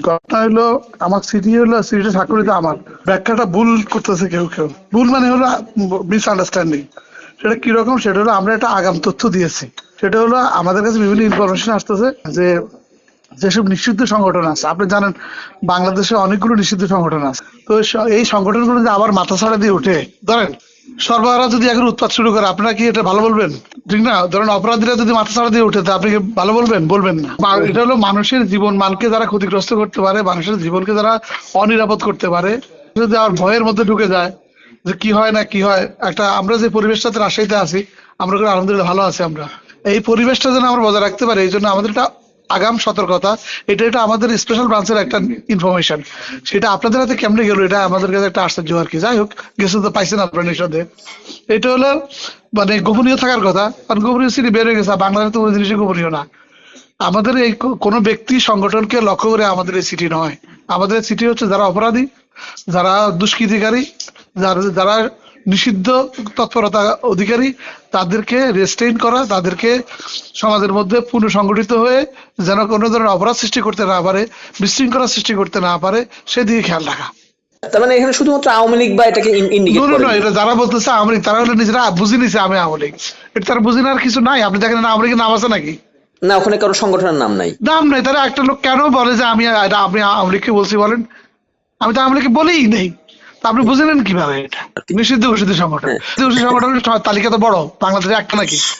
ঘটনা হলো আমার সিটি হলো সিটিটা ঠাকুরিতে আমার ব্যাখ্যাটা ভুল করতেছে কেউ কেউ। ভুল মানে হলো মিসআন্ডারস্ট্যান্ডিং। সেটা কিরকম? সেটা হলো আমরা একটা আগাম তথ্য দিয়েছি। সেটা হলো আমাদের কাছে বিভিন্ন ইনফরমেশন আসতেছে যে যেসব নিষিদ্ধ সংগঠন আছে, আপনি জানেন বাংলাদেশে অনেকগুলো নিষিদ্ধ সংগঠন আছে। তো এই সংগঠনগুলো যদি আবার মাথা ছাড়া দিয়ে উঠে, ধরেন সর্বহারা যদি এখন উৎপাত শুরু করে, আপনারা কি এটা ভালো বলবেন? ঠিক না? ধরেন অপরাধীরা যদি মাথা ছাড়া দিয়ে উঠে, তা আপনি কি ভালো বলবেন? বলবেন না। এটা হলো মানুষের জীবন মানকে যারা ক্ষতিগ্রস্ত করতে পারে, মানুষের জীবনকে যারা অনিরাপদ করতে পারে, যদি আর ভয়ের মধ্যে ঢুকে যায় যে কি হয় না কি হয়। একটা আমরা যে পরিবেশটাতে রাজশাহীতে আছি, আমরা করে আলহামদুলিল্লাহ ভালো আছি। আমরা এই পরিবেশটা যেন আমরা বজায় রাখতে পারি, এই জন্য আমাদের এটা আগাম সতর্কতা। এটা আমাদের স্পেশাল ব্রাঞ্চের একটা ইনফরমেশন। সেটা আপনাদের হাতে কেমনে গেল, এটা আমাদের কাছে একটা আশ্চর্য আর কি। যাই হোক, গেছে তো পাইছেন আপনার নিঃসন্দেহে। এটা হলো মানে গোপনীয় থাকার কথা, কারণ গোপনীয় সিটি বের হয়ে গেছে। বাংলাদেশে তো কোনো জিনিসই গোপনীয় না। আমাদের এই কোনো ব্যক্তি সংগঠনকে লক্ষ্য করে আমাদের এই সিটি নয়। আমাদের সিটি হচ্ছে যারা অপরাধী, যারা দুষ্কৃতিকারী, যারা যারা নিষিদ্ধ তৎপরতা অধিকারী, তাদেরকে রেস্ট্রেইন করা, তাদেরকে সমাজের মধ্যে পুনঃসংগঠিত হয়ে যেন কোনো ধরনের অপরাধ সৃষ্টি করতে না পারে, বিশৃঙ্খলা সৃষ্টি করতে না পারে, সেদিকে খেয়াল রাখা। তার মানে এখানে শুধুমাত্র আওয়ামী লীগ বা এটাকে ইন্ডিকেট করে নয়, এটা যারা বলতেছে আওয়ামী লীগ, তারা হলো নিজেরা বুঝে নিছে আমি আওয়ামী লীগ। এটা তারা বুঝে নেওয়ার কিছু নাই। আপনি দেখেন না আওয়ামী লীগের নাম আছে নাকি? না, ওখানে কারো সংগঠনের নাম নাই। নাম নাই। তারা একটা লোক কেন বলে যে আপনি আওয়ামী লীগকে বলছি বলেন? আমি তো আওয়ামী লীগকে বলেই নেই। তা আপনি বুঝে নেন কিভাবে? এটা নিষিদ্ধ ঘোষিত সংগঠন। নিষিদ্ধ ঘোষিত সংগঠনের তালিকা তো বড়, বাংলাদেশে একটা নাকি?